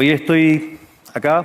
Hoy estoy acá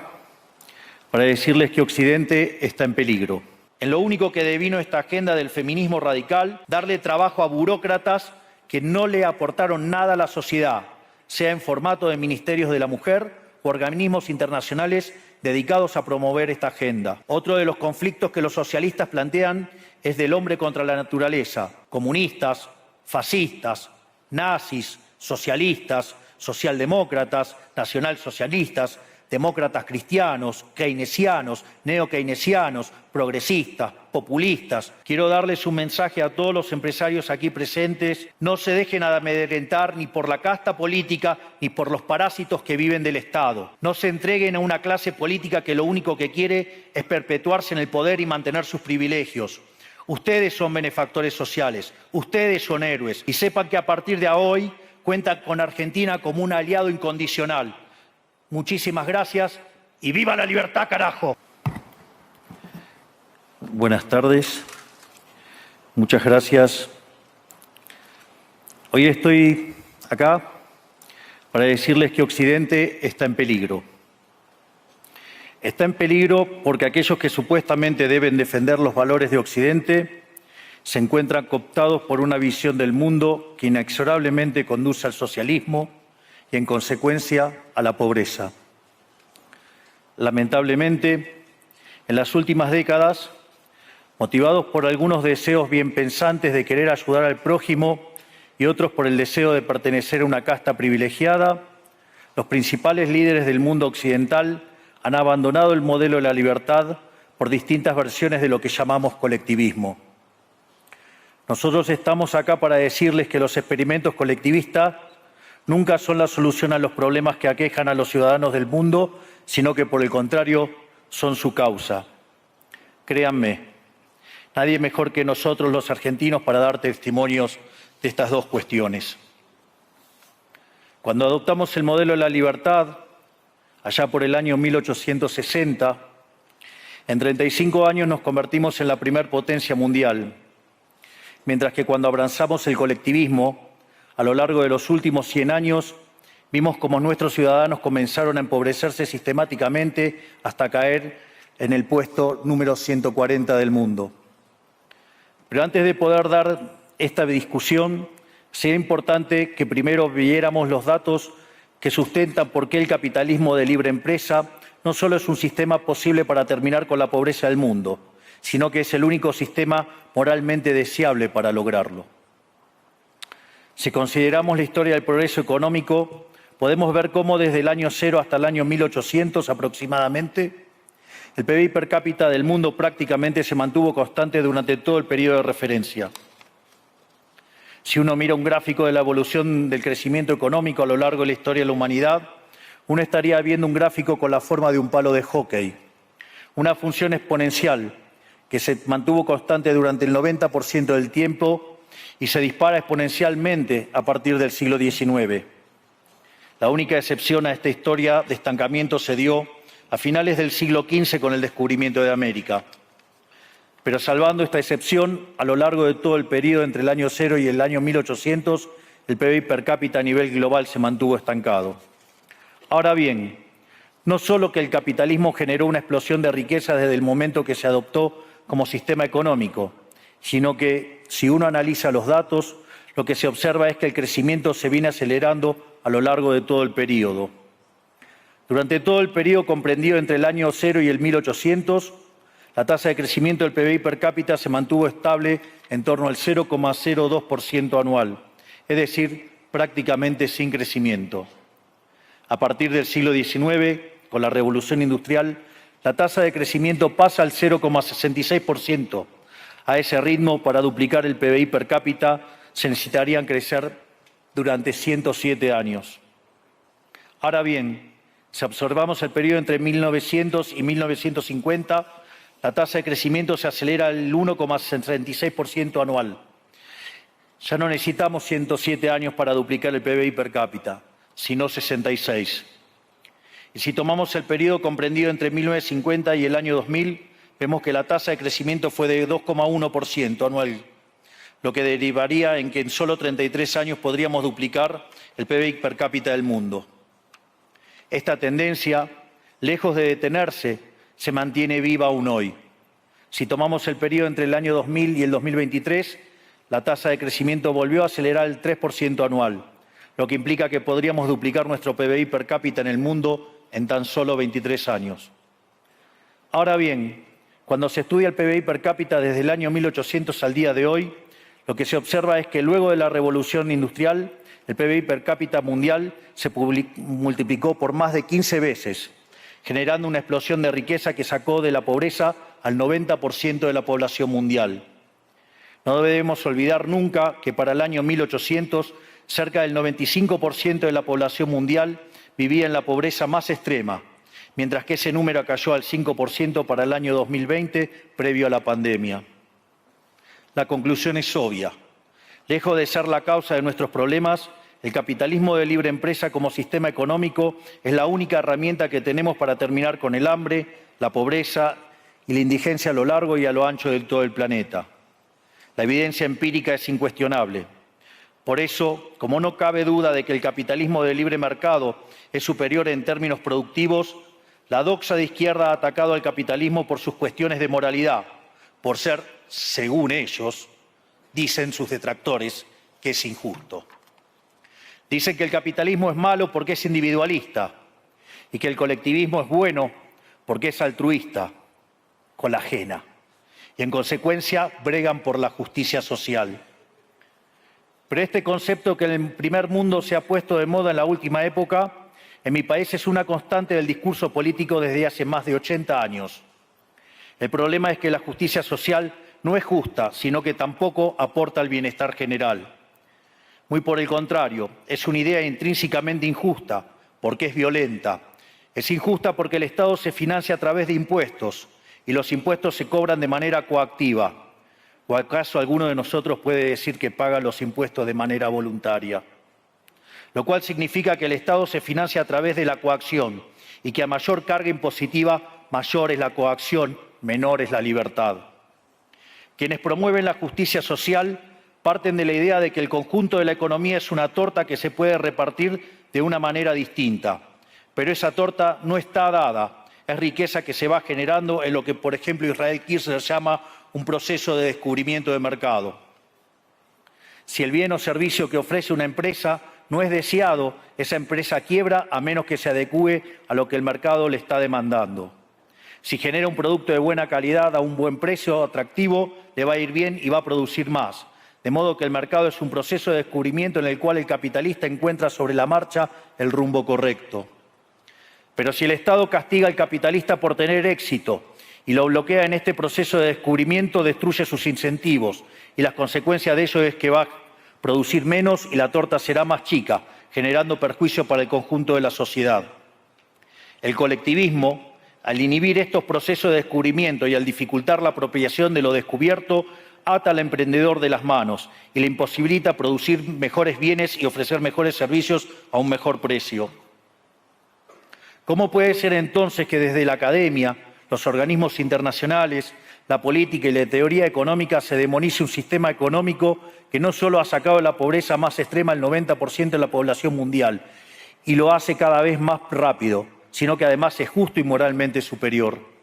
para decirles que Occidente está en peligro. En lo único que devino esta agenda del feminismo radical, darle trabajo a burócratas que no le aportaron nada a la sociedad, sea en formato de ministerios de la mujer o organismos internacionales dedicados a promover esta agenda. Otro de los conflictos que los socialistas plantean es del hombre contra la naturaleza. Comunistas, fascistas, nazis, socialistas, socialdemócratas, nacionalsocialistas, demócratas cristianos, keynesianos, neokeynesianos, progresistas, populistas. Quiero darles un mensaje a todos los empresarios aquí presentes. No se dejen amedrentar ni por la casta política ni por los parásitos que viven del Estado. No se entreguen a una clase política que lo único que quiere es perpetuarse en el poder y mantener sus privilegios. Ustedes son benefactores sociales, ustedes son héroes y sepan que a partir de hoy cuentan con Argentina como un aliado incondicional. Muchísimas gracias y ¡viva la libertad, carajo! Buenas tardes. Muchas gracias. Hoy estoy acá para decirles que Occidente está en peligro. Está en peligro porque aquellos que supuestamente deben defender los valores de Occidente se encuentran cooptados por una visión del mundo que inexorablemente conduce al socialismo y, en consecuencia, a la pobreza. Lamentablemente, en las últimas décadas, motivados por algunos deseos bien pensantes de querer ayudar al prójimo y otros por el deseo de pertenecer a una casta privilegiada, los principales líderes del mundo occidental han abandonado el modelo de la libertad por distintas versiones de lo que llamamos colectivismo. Nosotros estamos acá para decirles que los experimentos colectivistas nunca son la solución a los problemas que aquejan a los ciudadanos del mundo, sino que, por el contrario, son su causa. Créanme, nadie mejor que nosotros los argentinos para dar testimonios de estas dos cuestiones. Cuando adoptamos el modelo de la libertad, allá por el año 1860, en 35 años nos convertimos en la primer potencia mundial, mientras que cuando abrazamos el colectivismo, a lo largo de los últimos 100 años, vimos cómo nuestros ciudadanos comenzaron a empobrecerse sistemáticamente hasta caer en el puesto número 140 del mundo. Pero antes de poder dar esta discusión, sería importante que primero viéramos los datos que sustentan por qué el capitalismo de libre empresa no solo es un sistema posible para terminar con la pobreza del mundo, sino que es el único sistema moralmente deseable para lograrlo. Si consideramos la historia del progreso económico, podemos ver cómo desde el año 0 hasta el año 1800 aproximadamente, el PBI per cápita del mundo prácticamente se mantuvo constante durante todo el periodo de referencia. Si uno mira un gráfico de la evolución del crecimiento económico a lo largo de la historia de la humanidad, uno estaría viendo un gráfico con la forma de un palo de hockey, una función exponencial que se mantuvo constante durante el 90% del tiempo y se dispara exponencialmente a partir del siglo XIX. La única excepción a esta historia de estancamiento se dio a finales del siglo XV con el descubrimiento de América. Pero salvando esta excepción, a lo largo de todo el periodo entre el año 0 y el año 1800, el PBI per cápita a nivel global se mantuvo estancado. Ahora bien, no solo que el capitalismo generó una explosión de riqueza desde el momento que se adoptó como sistema económico, sino que, si uno analiza los datos, lo que se observa es que el crecimiento se viene acelerando a lo largo de todo el periodo. Durante todo el periodo comprendido entre el año 0 y el 1800, la tasa de crecimiento del PBI per cápita se mantuvo estable en torno al 0,02% anual, es decir, prácticamente sin crecimiento. A partir del siglo XIX, con la revolución industrial, la tasa de crecimiento pasa al 0,66%. A ese ritmo, para duplicar el PBI per cápita, se necesitarían crecer durante 107 años. Ahora bien, si observamos el periodo entre 1900 y 1950, la tasa de crecimiento se acelera al 1,66% anual. Ya no necesitamos 107 años para duplicar el PBI per cápita, sino 66. Y si tomamos el periodo comprendido entre 1950 y el año 2000, vemos que la tasa de crecimiento fue de 2,1% anual, lo que derivaría en que en solo 33 años podríamos duplicar el PBI per cápita del mundo. Esta tendencia, lejos de detenerse, se mantiene viva aún hoy. Si tomamos el periodo entre el año 2000 y el 2023, la tasa de crecimiento volvió a acelerar el 3% anual, lo que implica que podríamos duplicar nuestro PBI per cápita en el mundo en tan solo 23 años. Ahora bien, cuando se estudia el PBI per cápita desde el año 1800 al día de hoy, lo que se observa es que luego de la revolución industrial, el PBI per cápita mundial se multiplicó por más de 15 veces, generando una explosión de riqueza que sacó de la pobreza al 90% de la población mundial. No debemos olvidar nunca que para el año 1800, cerca del 95% de la población mundial vivía en la pobreza más extrema, mientras que ese número cayó al 5% para el año 2020, previo a la pandemia. La conclusión es obvia. Lejos de ser la causa de nuestros problemas, el capitalismo de libre empresa como sistema económico es la única herramienta que tenemos para terminar con el hambre, la pobreza y la indigencia a lo largo y a lo ancho de todo el planeta. La evidencia empírica es incuestionable. Por eso, como no cabe duda de que el capitalismo de libre mercado es superior en términos productivos, la doxa de izquierda ha atacado al capitalismo por sus cuestiones de moralidad, por ser, según ellos, dicen sus detractores, que es injusto. Dicen que el capitalismo es malo porque es individualista y que el colectivismo es bueno porque es altruista, con la ajena. Y en consecuencia bregan por la justicia social. Pero este concepto que en el primer mundo se ha puesto de moda en la última época, en mi país es una constante del discurso político desde hace más de 80 años. El problema es que la justicia social no es justa, sino que tampoco aporta al bienestar general. Muy por el contrario, es una idea intrínsecamente injusta, porque es violenta. Es injusta porque el Estado se financia a través de impuestos y los impuestos se cobran de manera coactiva. ¿O acaso alguno de nosotros puede decir que paga los impuestos de manera voluntaria? Lo cual significa que el Estado se financia a través de la coacción y que a mayor carga impositiva, mayor es la coacción, menor es la libertad. Quienes promueven la justicia social parten de la idea de que el conjunto de la economía es una torta que se puede repartir de una manera distinta. Pero esa torta no está dada, es riqueza que se va generando en lo que, por ejemplo, Israel Kirzler llama un proceso de descubrimiento de mercado. Si el bien o servicio que ofrece una empresa no es deseado, esa empresa quiebra a menos que se adecúe a lo que el mercado le está demandando. Si genera un producto de buena calidad a un buen precio atractivo, le va a ir bien y va a producir más. De modo que el mercado es un proceso de descubrimiento en el cual el capitalista encuentra sobre la marcha el rumbo correcto. Pero si el Estado castiga al capitalista por tener éxito y lo bloquea en este proceso de descubrimiento, destruye sus incentivos y las consecuencias de ello es que va a producir menos y la torta será más chica, generando perjuicio para el conjunto de la sociedad. El colectivismo, al inhibir estos procesos de descubrimiento y al dificultar la apropiación de lo descubierto, ata al emprendedor de las manos y le imposibilita producir mejores bienes y ofrecer mejores servicios a un mejor precio. ¿Cómo puede ser entonces que desde la academia, los organismos internacionales, la política y la teoría económica se demonice un sistema económico que no solo ha sacado de la pobreza más extrema al 90% de la población mundial y lo hace cada vez más rápido, sino que además es justo y moralmente superior?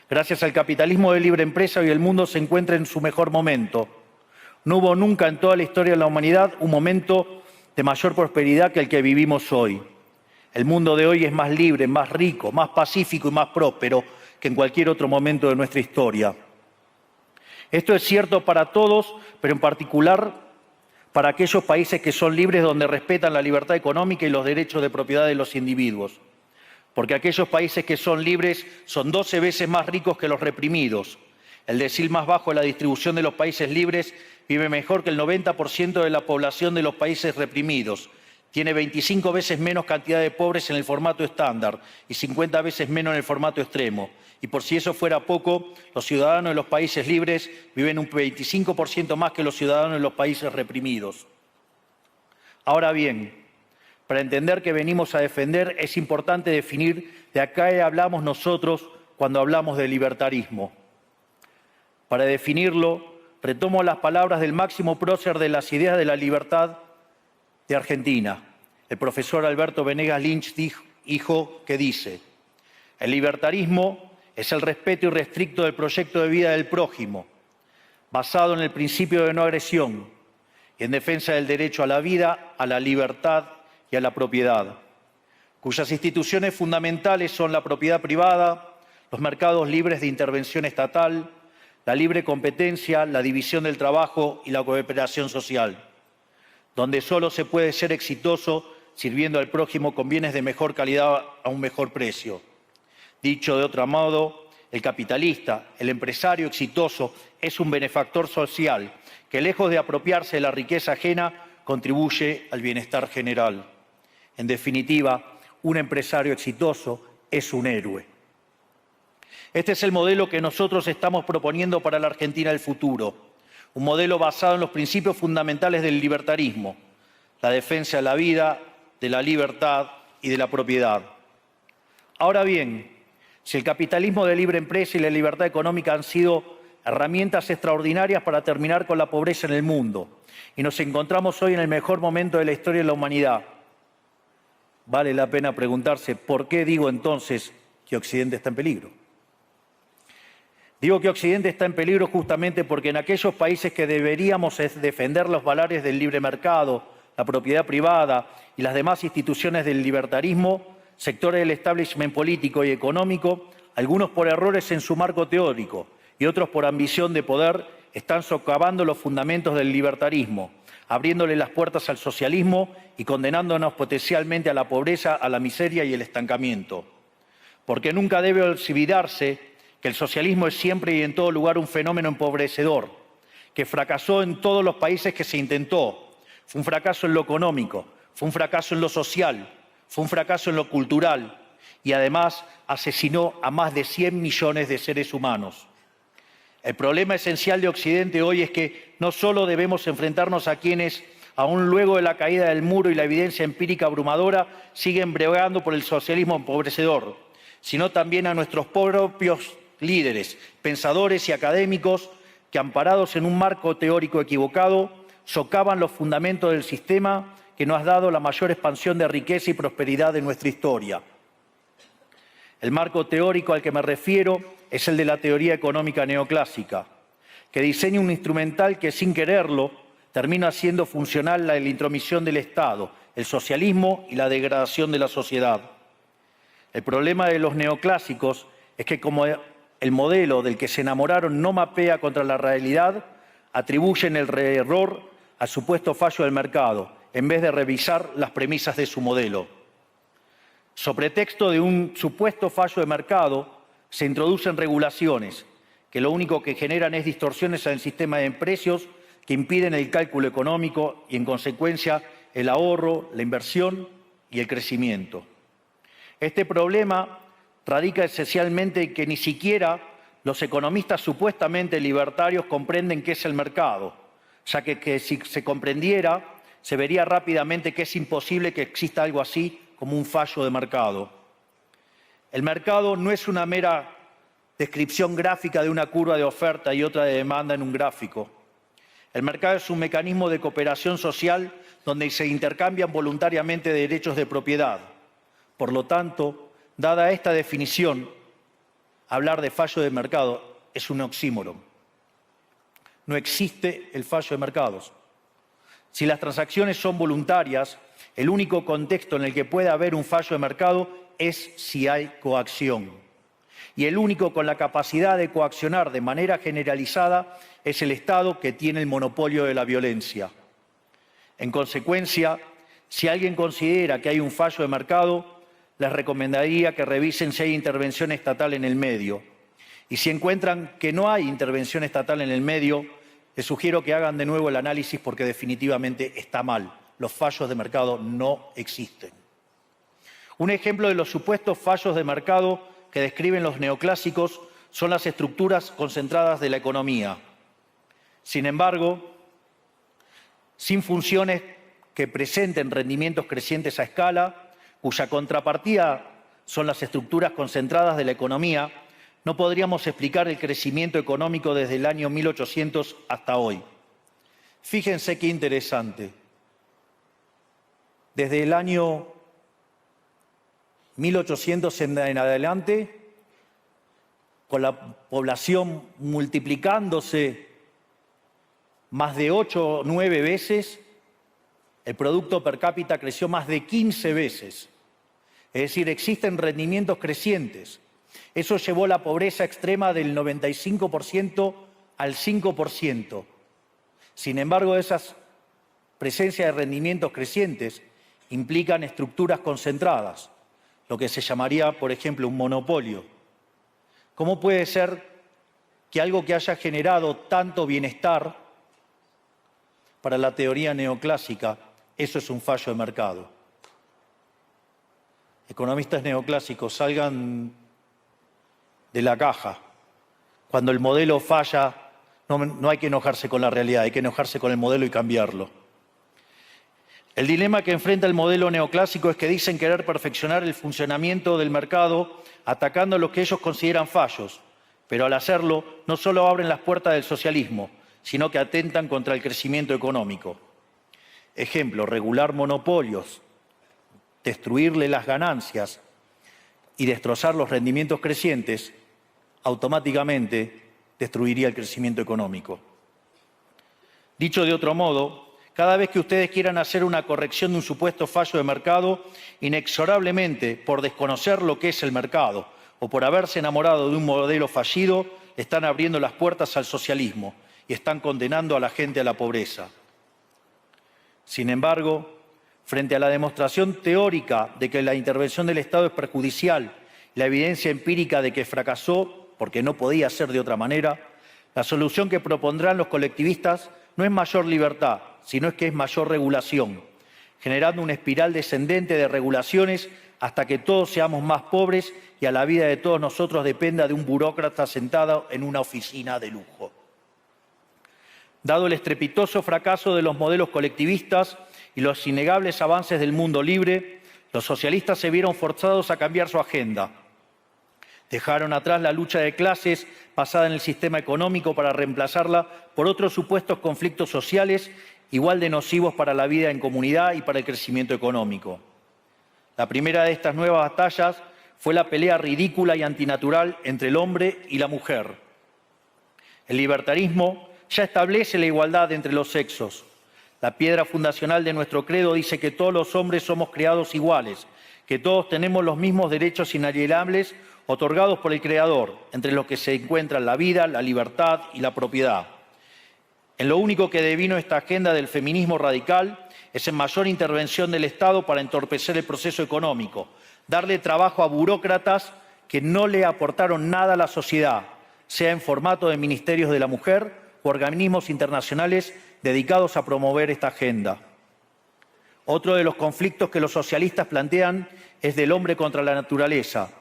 Gracias al capitalismo de libre empresa, hoy el mundo se encuentra en su mejor momento. No hubo nunca en toda la historia de la humanidad un momento de mayor prosperidad que el que vivimos hoy. El mundo de hoy es más libre, más rico, más pacífico y más próspero que en cualquier otro momento de nuestra historia. Esto es cierto para todos, pero en particular para aquellos países que son libres, donde respetan la libertad económica y los derechos de propiedad de los individuos. Porque aquellos países que son libres son 12 veces más ricos que los reprimidos. El decil más bajo de la distribución de los países libres vive mejor que el 90% de la población de los países reprimidos. Tiene 25 veces menos cantidad de pobres en el formato estándar y 50 veces menos en el formato extremo. Y por si eso fuera poco, los ciudadanos de los países libres viven un 25% más que los ciudadanos de los países reprimidos. Ahora bien, para entender qué venimos a defender, es importante definir de a qué hablamos nosotros cuando hablamos de libertarismo. Para definirlo, retomo las palabras del máximo prócer de las ideas de la libertad de Argentina. El profesor Alberto Venegas Lynch hijo que dice: el libertarismo es el respeto irrestricto del proyecto de vida del prójimo, basado en el principio de no agresión y en defensa del derecho a la vida, a la libertad y a la propiedad, cuyas instituciones fundamentales son la propiedad privada, los mercados libres de intervención estatal, la libre competencia, la división del trabajo y la cooperación social, donde solo se puede ser exitoso sirviendo al prójimo con bienes de mejor calidad a un mejor precio. Dicho de otro modo, el capitalista, el empresario exitoso, es un benefactor social que, lejos de apropiarse de la riqueza ajena, contribuye al bienestar general. En definitiva, un empresario exitoso es un héroe. Este es el modelo que nosotros estamos proponiendo para la Argentina del futuro, un modelo basado en los principios fundamentales del libertarismo, la defensa de la vida, de la libertad y de la propiedad. Ahora bien, si el capitalismo de libre empresa y la libertad económica han sido herramientas extraordinarias para terminar con la pobreza en el mundo, y nos encontramos hoy en el mejor momento de la historia de la humanidad, vale la pena preguntarse por qué digo entonces que Occidente está en peligro. Digo que Occidente está en peligro justamente porque en aquellos países que deberíamos defender los valores del libre mercado, la propiedad privada y las demás instituciones del libertarismo, sectores del establishment político y económico, algunos por errores en su marco teórico y otros por ambición de poder, están socavando los fundamentos del libertarismo, abriéndole las puertas al socialismo y condenándonos potencialmente a la pobreza, a la miseria y el estancamiento. Porque nunca debe olvidarse que el socialismo es siempre y en todo lugar un fenómeno empobrecedor, que fracasó en todos los países que se intentó. Fue un fracaso en lo económico, fue un fracaso en lo social, fue un fracaso en lo cultural y además asesinó a más de 100 millones de seres humanos. El problema esencial de Occidente hoy es que no solo debemos enfrentarnos a quienes, aún luego de la caída del muro y la evidencia empírica abrumadora, siguen bregando por el socialismo empobrecedor, sino también a nuestros propios líderes, pensadores y académicos que, amparados en un marco teórico equivocado, socavan los fundamentos del sistema que nos ha dado la mayor expansión de riqueza y prosperidad de nuestra historia. El marco teórico al que me refiero es el de la teoría económica neoclásica, que diseña un instrumental que, sin quererlo, termina haciendo funcional la intromisión del Estado, el socialismo y la degradación de la sociedad. El problema de los neoclásicos es que, como el modelo del que se enamoraron no mapea contra la realidad, atribuyen el error al supuesto fallo del mercado, en vez de revisar las premisas de su modelo. Sobre pretexto de un supuesto fallo de mercado, se introducen regulaciones que lo único que generan es distorsiones en el sistema de precios que impiden el cálculo económico y, en consecuencia, el ahorro, la inversión y el crecimiento. Este problema radica esencialmente en que ni siquiera los economistas supuestamente libertarios comprenden qué es el mercado, ya que si se comprendiera, se vería rápidamente que es imposible que exista algo así como un fallo de mercado. El mercado no es una mera descripción gráfica de una curva de oferta y otra de demanda en un gráfico. El mercado es un mecanismo de cooperación social donde se intercambian voluntariamente derechos de propiedad. Por lo tanto, dada esta definición, hablar de fallo de mercado es un oxímoron. No existe el fallo de mercados. Si las transacciones son voluntarias, el único contexto en el que puede haber un fallo de mercado es si hay coacción. Y el único con la capacidad de coaccionar de manera generalizada es el Estado, que tiene el monopolio de la violencia. En consecuencia, si alguien considera que hay un fallo de mercado, les recomendaría que revisen si hay intervención estatal en el medio. Y si encuentran que no hay intervención estatal en el medio, les sugiero que hagan de nuevo el análisis porque definitivamente está mal. Los fallos de mercado no existen. Un ejemplo de los supuestos fallos de mercado que describen los neoclásicos son las estructuras concentradas de la economía. Sin embargo, sin funciones que presenten rendimientos crecientes a escala, cuya contrapartida son las estructuras concentradas de la economía, no podríamos explicar el crecimiento económico desde el año 1800 hasta hoy. Fíjense qué interesante. Desde el año 1800 en adelante, con la población multiplicándose más de 8 o 9 veces, el producto per cápita creció más de 15 veces. Es decir, existen rendimientos crecientes. Eso llevó la pobreza extrema del 95% al 5%. Sin embargo, esas presencias de rendimientos crecientes implican estructuras concentradas, lo que se llamaría, por ejemplo, un monopolio. ¿Cómo puede ser que algo que haya generado tanto bienestar, para la teoría neoclásica, eso es un fallo de mercado? Economistas neoclásicos, salgan de la caja. Cuando el modelo falla, no hay que enojarse con la realidad, hay que enojarse con el modelo y cambiarlo. El dilema que enfrenta el modelo neoclásico es que dicen querer perfeccionar el funcionamiento del mercado atacando lo que ellos consideran fallos, pero al hacerlo no solo abren las puertas del socialismo, sino que atentan contra el crecimiento económico. Ejemplo, regular monopolios, destruirle las ganancias y destrozar los rendimientos crecientes, automáticamente destruiría el crecimiento económico. Dicho de otro modo, cada vez que ustedes quieran hacer una corrección de un supuesto fallo de mercado, inexorablemente, por desconocer lo que es el mercado o por haberse enamorado de un modelo fallido, están abriendo las puertas al socialismo y están condenando a la gente a la pobreza. Sin embargo, frente a la demostración teórica de que la intervención del Estado es perjudicial, la evidencia empírica de que fracasó porque no podía ser de otra manera, la solución que propondrán los colectivistas no es mayor libertad, sino que es mayor regulación, generando una espiral descendente de regulaciones hasta que todos seamos más pobres y a la vida de todos nosotros dependa de un burócrata sentado en una oficina de lujo. Dado el estrepitoso fracaso de los modelos colectivistas y los innegables avances del mundo libre, los socialistas se vieron forzados a cambiar su agenda. Dejaron atrás la lucha de clases basada en el sistema económico para reemplazarla por otros supuestos conflictos sociales igual de nocivos para la vida en comunidad y para el crecimiento económico. La primera de estas nuevas batallas fue la pelea ridícula y antinatural entre el hombre y la mujer. El libertarismo ya establece la igualdad entre los sexos. La piedra fundacional de nuestro credo dice que todos los hombres somos creados iguales, que todos tenemos los mismos derechos inalienables otorgados por el Creador, entre los que se encuentran la vida, la libertad y la propiedad. En lo único que devino esta agenda del feminismo radical es en mayor intervención del Estado para entorpecer el proceso económico, darle trabajo a burócratas que no le aportaron nada a la sociedad, sea en formato de ministerios de la mujer o organismos internacionales dedicados a promover esta agenda. Otro de los conflictos que los socialistas plantean es del hombre contra la naturaleza.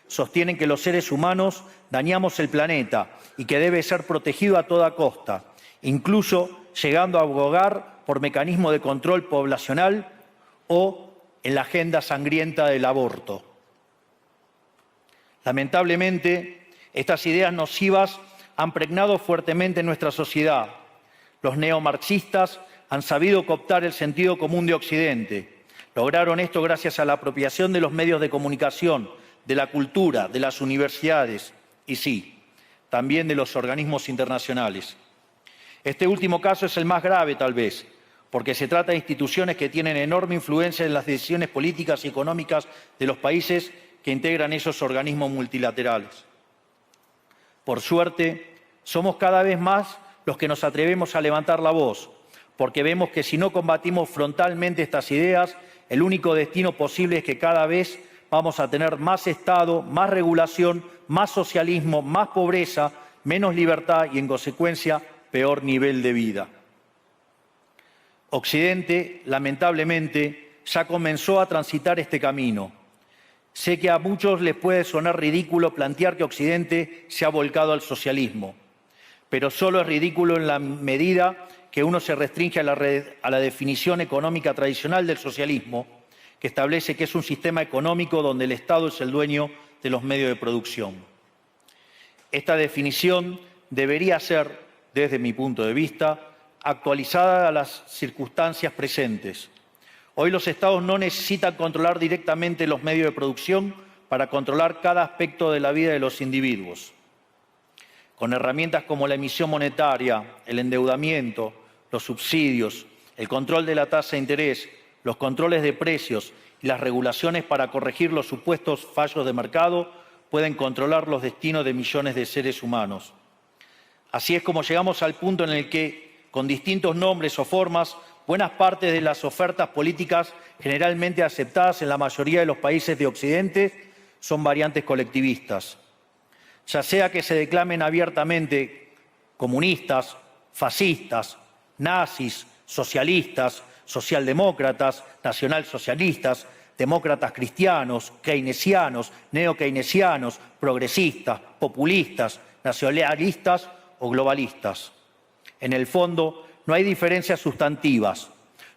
Sostienen que los seres humanos dañamos el planeta y que debe ser protegido a toda costa, incluso llegando a abogar por mecanismos de control poblacional o en la agenda sangrienta del aborto. Lamentablemente, estas ideas nocivas han pregnado fuertemente en nuestra sociedad. Los neomarxistas han sabido cooptar el sentido común de Occidente. Lograron esto gracias a la apropiación de los medios de comunicación, de la cultura, de las universidades y sí, también de los organismos internacionales. Este último caso es el más grave, tal vez, porque se trata de instituciones que tienen enorme influencia en las decisiones políticas y económicas de los países que integran esos organismos multilaterales. Por suerte, somos cada vez más los que nos atrevemos a levantar la voz, porque vemos que si no combatimos frontalmente estas ideas, el único destino posible es que cada vez vamos a tener más Estado, más regulación, más socialismo, más pobreza, menos libertad y, en consecuencia, peor nivel de vida. Occidente, lamentablemente, ya comenzó a transitar este camino. Sé que a muchos les puede sonar ridículo plantear que Occidente se ha volcado al socialismo, pero solo es ridículo en la medida que uno se restringe a la definición económica tradicional del socialismo, que establece que es un sistema económico donde el Estado es el dueño de los medios de producción. Esta definición debería ser, desde mi punto de vista, actualizada a las circunstancias presentes. Hoy los estados no necesitan controlar directamente los medios de producción para controlar cada aspecto de la vida de los individuos. Con herramientas como la emisión monetaria, el endeudamiento, los subsidios, el control de la tasa de interés, los controles de precios y las regulaciones para corregir los supuestos fallos de mercado, pueden controlar los destinos de millones de seres humanos. Así es como llegamos al punto en el que, con distintos nombres o formas, buenas partes de las ofertas políticas generalmente aceptadas en la mayoría de los países de Occidente son variantes colectivistas. Ya sea que se declamen abiertamente comunistas, fascistas, nazis, socialistas, socialdemócratas, nacionalsocialistas, demócratas cristianos, keynesianos, neokeynesianos, progresistas, populistas, nacionalistas o globalistas. En el fondo, no hay diferencias sustantivas.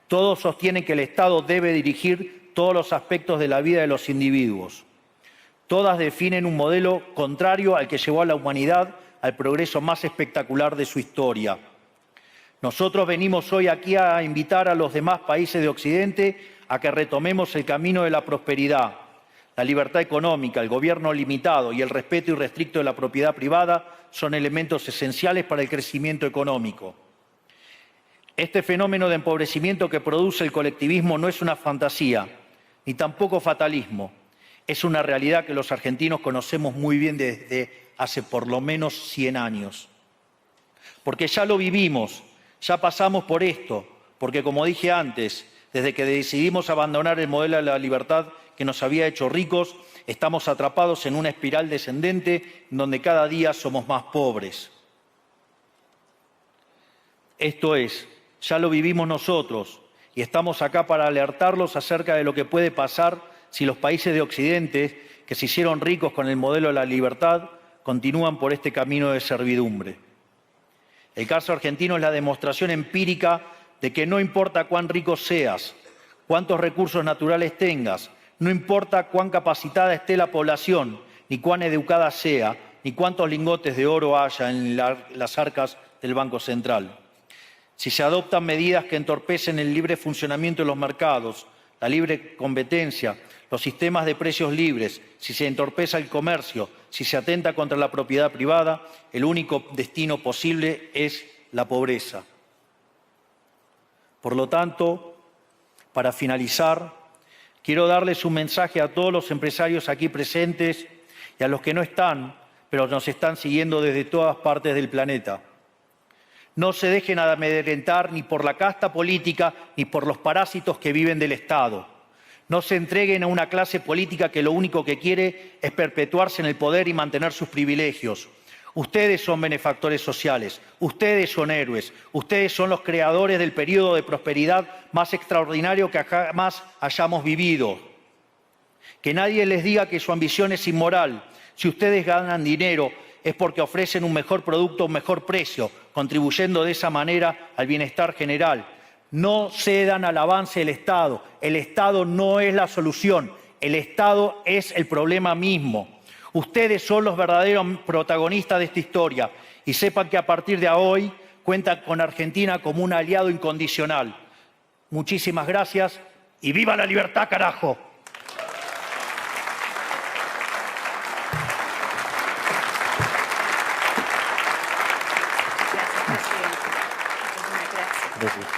Todos sostienen que el Estado debe dirigir todos los aspectos de la vida de los individuos. Todas definen un modelo contrario al que llevó a la humanidad al progreso más espectacular de su historia. Nosotros venimos hoy aquí a invitar a los demás países de Occidente a que retomemos el camino de la prosperidad. La libertad económica, el gobierno limitado y el respeto irrestricto de la propiedad privada son elementos esenciales para el crecimiento económico. Este fenómeno de empobrecimiento que produce el colectivismo no es una fantasía, ni tampoco fatalismo. Es una realidad que los argentinos conocemos muy bien desde hace por lo menos 100 años. Porque ya lo vivimos, ya pasamos por esto, porque como dije antes, desde que decidimos abandonar el modelo de la libertad que nos había hecho ricos, estamos atrapados en una espiral descendente donde cada día somos más pobres. Esto es, ya lo vivimos nosotros y estamos acá para alertarlos acerca de lo que puede pasar si los países de Occidente, que se hicieron ricos con el modelo de la libertad, continúan por este camino de servidumbre. El caso argentino es la demostración empírica de que no importa cuán rico seas, cuántos recursos naturales tengas, no importa cuán capacitada esté la población, ni cuán educada sea, ni cuántos lingotes de oro haya en las arcas del Banco Central. Si se adoptan medidas que entorpecen el libre funcionamiento de los mercados, la libre competencia, los sistemas de precios libres, si se entorpece el comercio, si se atenta contra la propiedad privada, el único destino posible es la pobreza. Por lo tanto, para finalizar, quiero darles un mensaje a todos los empresarios aquí presentes y a los que no están, pero nos están siguiendo desde todas partes del planeta. No se dejen amedrentar ni por la casta política ni por los parásitos que viven del Estado. No se entreguen a una clase política que lo único que quiere es perpetuarse en el poder y mantener sus privilegios. Ustedes son benefactores sociales, ustedes son héroes, ustedes son los creadores del periodo de prosperidad más extraordinario que jamás hayamos vivido. Que nadie les diga que su ambición es inmoral. Si ustedes ganan dinero es porque ofrecen un mejor producto a un mejor precio, contribuyendo de esa manera al bienestar general. No cedan al avance del Estado. El Estado no es la solución, el Estado es el problema mismo. Ustedes son los verdaderos protagonistas de esta historia y sepan que a partir de hoy cuentan con Argentina como un aliado incondicional. Muchísimas gracias y ¡viva la libertad, carajo! Gracias.